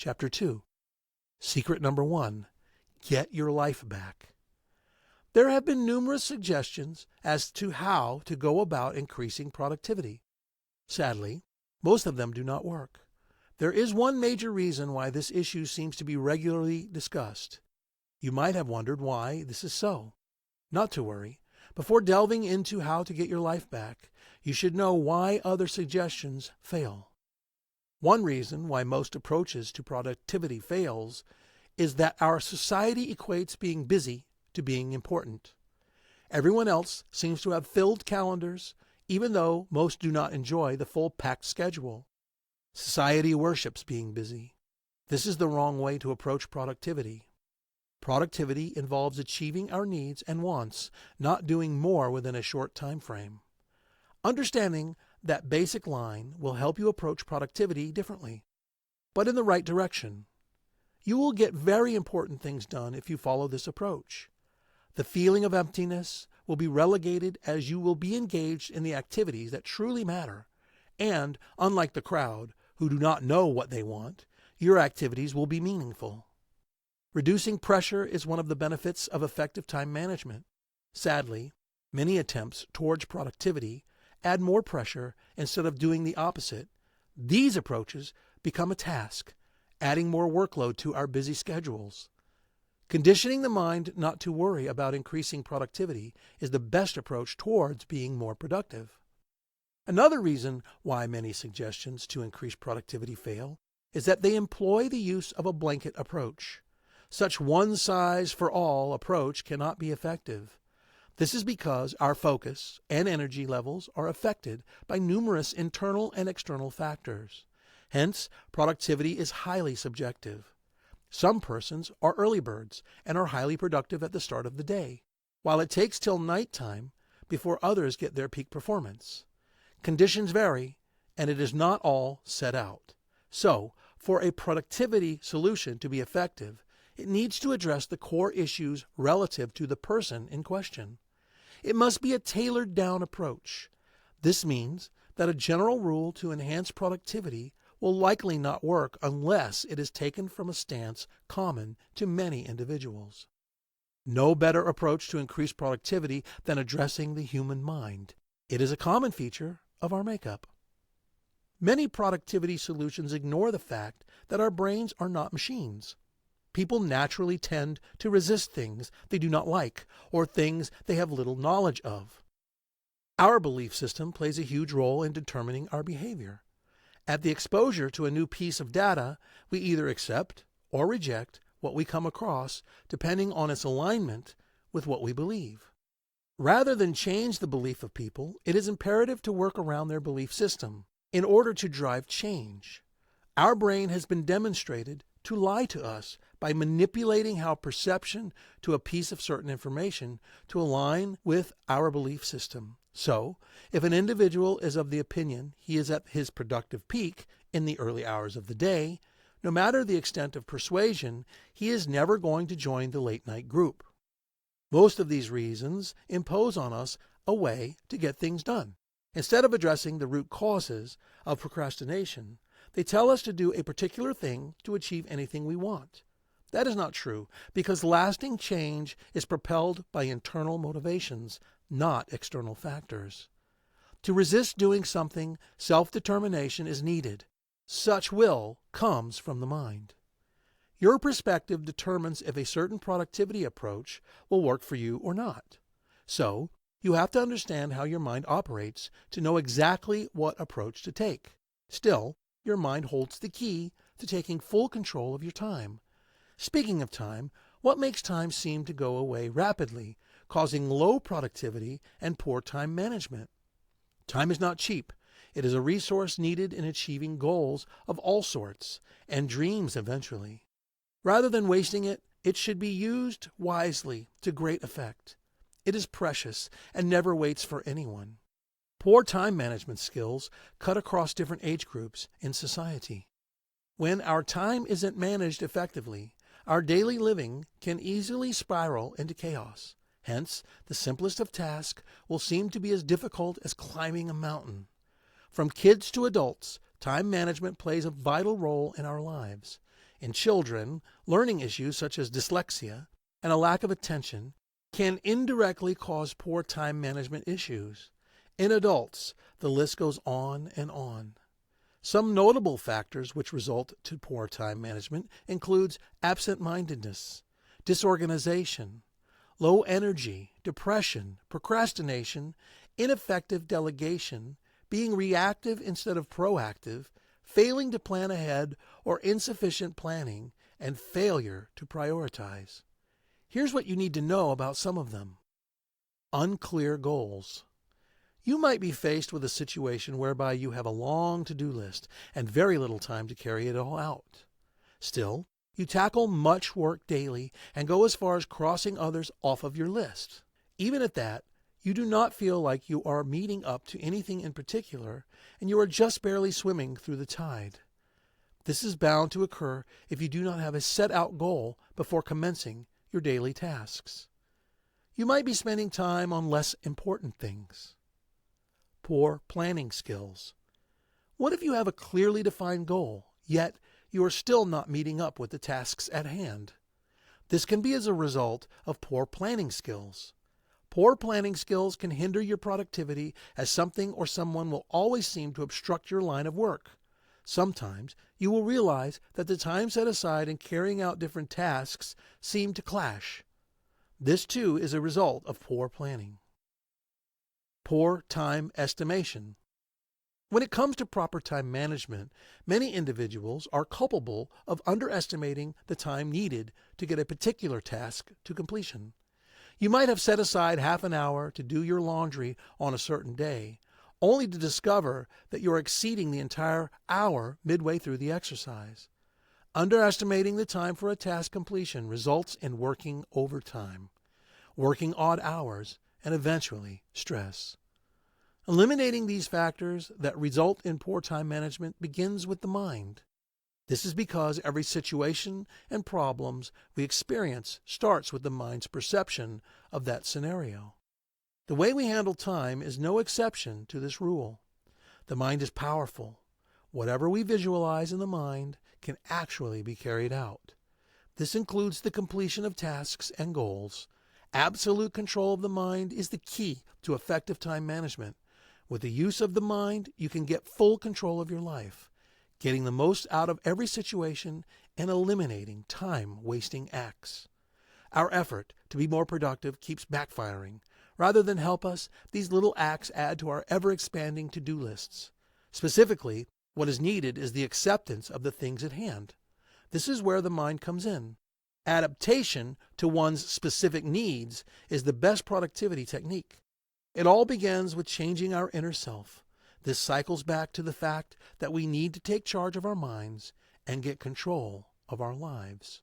Chapter 2. Secret number 1. Get your life back. There have been numerous suggestions as to how to go about increasing productivity. Sadly, most of them do not work. There is one major reason why this issue seems to be regularly discussed. You might have wondered why this is so. Not to worry. Before delving into how to get your life back, you should know why other suggestions fail. One reason why most approaches to productivity fails is that our society equates being busy to being important. Everyone else seems to have filled calendars, even though most do not enjoy the full packed schedule. Society worships being busy. This is the wrong way to approach productivity. Productivity involves achieving our needs and wants, not doing more within a short time frame. Understanding that basic line will help you approach productivity differently, but in the right direction. You will get very important things done if you follow this approach. The feeling of emptiness will be relegated as you will be engaged in the activities that truly matter, and, unlike the crowd, who do not know what they want, your activities will be meaningful. Reducing pressure is one of the benefits of effective time management. Sadly, many attempts towards productivity add more pressure instead of doing the opposite. These approaches become a task, adding more workload to our busy schedules. Conditioning the mind not to worry about increasing productivity is the best approach towards being more productive. Another reason why many suggestions to increase productivity fail is that they employ the use of a blanket approach. Such one-size-for-all approach cannot be effective. This is because our focus and energy levels are affected by numerous internal and external factors. Hence, productivity is highly subjective. Some persons are early birds and are highly productive at the start of the day, while it takes till nighttime before others get their peak performance. Conditions vary, and it is not all set out. So, for a productivity solution to be effective, it needs to address the core issues relative to the person in question. It must be a tailored-down approach. This means that a general rule to enhance productivity will likely not work unless it is taken from a stance common to many individuals. No better approach to increase productivity than addressing the human mind. It is a common feature of our makeup. Many productivity solutions ignore the fact that our brains are not machines. People naturally tend to resist things they do not like or things they have little knowledge of. Our belief system plays a huge role in determining our behavior. At the exposure to a new piece of data, we either accept or reject what we come across depending on its alignment with what we believe. Rather than change the belief of people, it is imperative to work around their belief system in order to drive change. Our brain has been demonstrated to lie to us by manipulating how perception to a piece of certain information to align with our belief system. So, if an individual is of the opinion he is at his productive peak in the early hours of the day, no matter the extent of persuasion, he is never going to join the late-night group. Most of these reasons impose on us a way to get things done. Instead of addressing the root causes of procrastination, they tell us to do a particular thing to achieve anything we want. That is not true, because lasting change is propelled by internal motivations, not external factors. To resist doing something, self-determination is needed. Such will comes from the mind. Your perspective determines if a certain productivity approach will work for you or not. So, you have to understand how your mind operates to know exactly what approach to take. Still, your mind holds the key to taking full control of your time. Speaking of time, what makes time seem to go away rapidly, causing low productivity and poor time management? Time is not cheap. It is a resource needed in achieving goals of all sorts and dreams eventually. Rather than wasting it, it should be used wisely to great effect. It is precious and never waits for anyone. Poor time management skills cut across different age groups in society. When our time isn't managed effectively, our daily living can easily spiral into chaos. Hence, the simplest of tasks will seem to be as difficult as climbing a mountain. From kids to adults, time management plays a vital role in our lives. In children, learning issues such as dyslexia and a lack of attention can indirectly cause poor time management issues. In adults, the list goes on and on. Some notable factors which result to poor time management includes absent-mindedness, disorganization, low energy, depression, procrastination, ineffective delegation, being reactive instead of proactive, failing to plan ahead or insufficient planning, and failure to prioritize. Here's what you need to know about some of them. Unclear goals. You might be faced with a situation whereby you have a long to-do list and very little time to carry it all out. Still, you tackle much work daily and go as far as crossing others off of your list. Even at that, you do not feel like you are meeting up to anything in particular, and you are just barely swimming through the tide. This is bound to occur if you do not have a set-out goal before commencing your daily tasks. You might be spending time on less important things. Poor planning skills. What if you have a clearly defined goal, yet you are still not meeting up with the tasks at hand? This can be as a result of poor planning skills. Poor planning skills can hinder your productivity as something or someone will always seem to obstruct your line of work. Sometimes you will realize that the time set aside in carrying out different tasks seem to clash. This too is a result of poor planning. Poor time estimation. When it comes to proper time management, many individuals are culpable of underestimating the time needed to get a particular task to completion. You might have set aside half an hour to do your laundry on a certain day, only to discover that you are exceeding the entire hour midway through the exercise. Underestimating the time for a task completion results in working overtime, working odd hours, and eventually stress. Eliminating these factors that result in poor time management begins with the mind. This is because every situation and problems we experience starts with the mind's perception of that scenario. The way we handle time is no exception to this rule. The mind is powerful. Whatever we visualize in the mind can actually be carried out. This includes the completion of tasks and goals. Absolute control of the mind is the key to effective time management. With the use of the mind, you can get full control of your life, getting the most out of every situation and eliminating time-wasting acts. Our effort to be more productive keeps backfiring. Rather than help us, these little acts add to our ever-expanding to-do lists. Specifically, what is needed is the acceptance of the things at hand. This is where the mind comes in. Adaptation to one's specific needs is the best productivity technique. It all begins with changing our inner self. This cycles back to the fact that we need to take charge of our minds and get control of our lives.